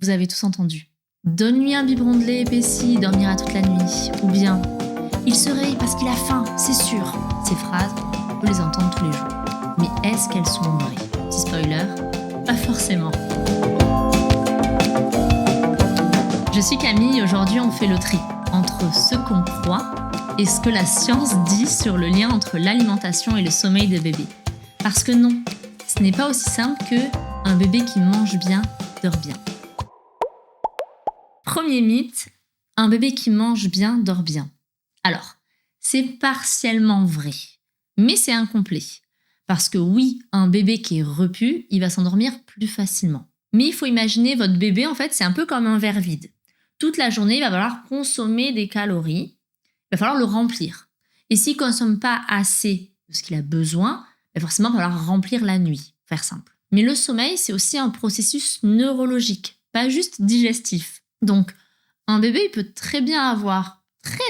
vous avez tous entendu. Donne-lui un biberon de lait épaissi, il dormira toute la nuit. Ou bien, il se réveille parce qu'il a faim, c'est sûr. Ces phrases, on peut les entendre tous les jours. Mais est-ce qu'elles sont vraies? Petit spoiler, pas forcément. Je suis Camille, aujourd'hui on fait le tri entre ce qu'on croit et ce que la science dit sur le lien entre l'alimentation et le sommeil de bébé. Parce que non, ce n'est pas aussi simple qu'un bébé qui mange bien, dort bien. Premier mythe, un bébé qui mange bien, dort bien. Alors, c'est partiellement vrai, mais c'est incomplet. Parce que oui, un bébé qui est repu, il va s'endormir plus facilement. Mais il faut imaginer votre bébé, en fait, c'est un peu comme un verre vide. Toute la journée, il va falloir consommer des calories, il va falloir le remplir. Et s'il ne consomme pas assez de ce qu'il a besoin, forcément, il va falloir remplir la nuit, faire simple. Mais le sommeil, c'est aussi un processus neurologique, pas juste digestif. Donc, un bébé, il peut très bien avoir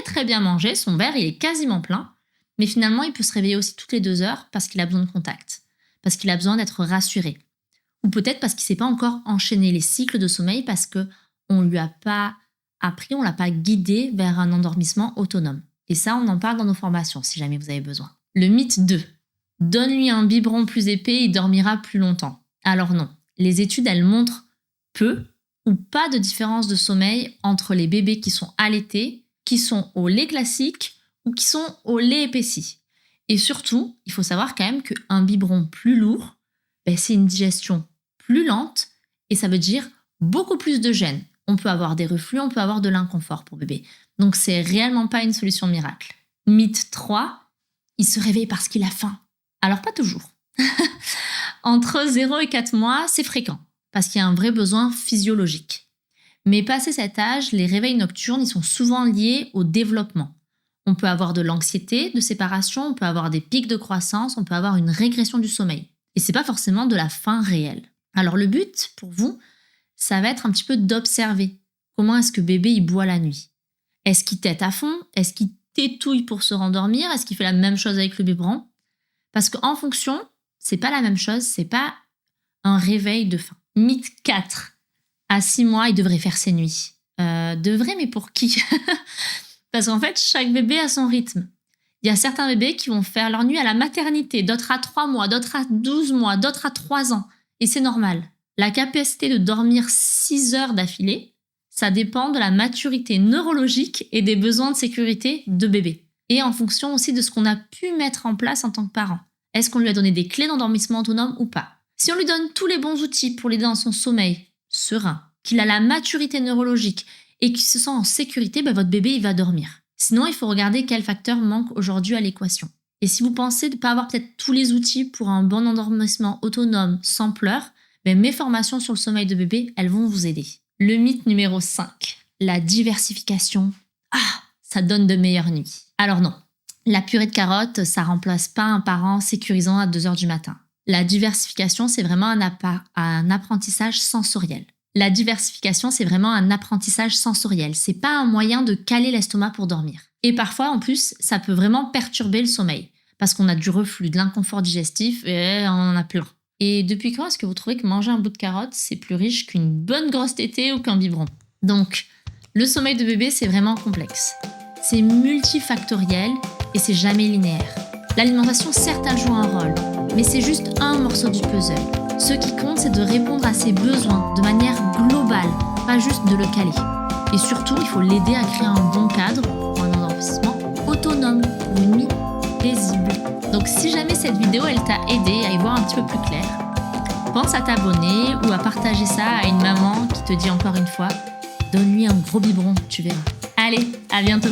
très bien mangé, son verre, il est quasiment plein, mais finalement, il peut se réveiller aussi toutes les 2 heures parce qu'il a besoin de contact, parce qu'il a besoin d'être rassuré. Ou peut-être parce qu'il ne sait pas encore enchaîner les cycles de sommeil parce qu'on ne lui a pas appris, on ne l'a pas guidé vers un endormissement autonome. Et ça, on en parle dans nos formations, si jamais vous avez besoin. Le mythe 2. Donne-lui un biberon plus épais, il dormira plus longtemps. Alors non, les études, elles montrent peu ou pas de différence de sommeil entre les bébés qui sont allaités, qui sont au lait classique ou qui sont au lait épaissi. Et surtout, il faut savoir quand même qu'un biberon plus lourd, c'est une digestion plus lente et ça veut dire beaucoup plus de gêne. On peut avoir des reflux, on peut avoir de l'inconfort pour bébé. Donc c'est réellement pas une solution miracle. Mythe 3, il se réveille parce qu'il a faim. Alors pas toujours. Entre 0 et 4 mois, c'est fréquent parce qu'il y a un vrai besoin physiologique. Mais passé cet âge, les réveils nocturnes, ils sont souvent liés au développement. On peut avoir de l'anxiété, de séparation, on peut avoir des pics de croissance, on peut avoir une régression du sommeil. Et c'est pas forcément de la faim réelle. Alors le but pour vous, ça va être un petit peu d'observer comment est-ce que bébé il boit la nuit. Est-ce qu'il tète à fond? Est-ce qu'il tétouille pour se rendormir? Est-ce qu'il fait la même chose avec le biberon? Parce qu'en fonction, c'est pas la même chose, c'est pas un réveil de faim. Mythe 4. À 6 mois, il devrait faire ses nuits. Devrait, mais pour qui? Parce qu'en fait, chaque bébé a son rythme. Il y a certains bébés qui vont faire leur nuit à la maternité, d'autres à 3 mois, d'autres à 12 mois, d'autres à 3 ans. Et c'est normal. La capacité de dormir 6 heures d'affilée, ça dépend de la maturité neurologique et des besoins de sécurité de bébé. Et en fonction aussi de ce qu'on a pu mettre en place en tant que parent. Est-ce qu'on lui a donné des clés d'endormissement autonome ou pas? Si on lui donne tous les bons outils pour l'aider dans son sommeil serein, qu'il a la maturité neurologique et qu'il se sent en sécurité, votre bébé il va dormir. Sinon, il faut regarder quels facteurs manquent aujourd'hui à l'équation. Et si vous pensez de ne pas avoir peut-être tous les outils pour un bon endormissement autonome sans pleurs, mes formations sur le sommeil de bébé, elles vont vous aider. Le mythe numéro 5, la diversification. Ça donne de meilleures nuits. Alors non, la purée de carottes, ça remplace pas un parent sécurisant à 2 heures du matin. La diversification, c'est vraiment un apprentissage sensoriel. La diversification, c'est vraiment un apprentissage sensoriel. C'est pas un moyen de caler l'estomac pour dormir. Et parfois, en plus, ça peut vraiment perturber le sommeil. Parce qu'on a du reflux, de l'inconfort digestif, et on en a plein. Et depuis quand est-ce que vous trouvez que manger un bout de carotte, c'est plus riche qu'une bonne grosse tétée ou qu'un biberon? Donc, le sommeil de bébé, c'est vraiment complexe. C'est multifactoriel et c'est jamais linéaire. L'alimentation, certes, elle joue un rôle, mais c'est juste un morceau du puzzle. Ce qui compte, c'est de répondre à ses besoins de manière globale, pas juste de le caler. Et surtout, il faut l'aider à créer un bon cadre pour un endormissement autonome, pour une nuit paisible. Donc si jamais cette vidéo, elle t'a aidé à y voir un petit peu plus clair, pense à t'abonner ou à partager ça à une maman qui te dit encore une fois, donne-lui un gros biberon, tu verras. Allez, à bientôt!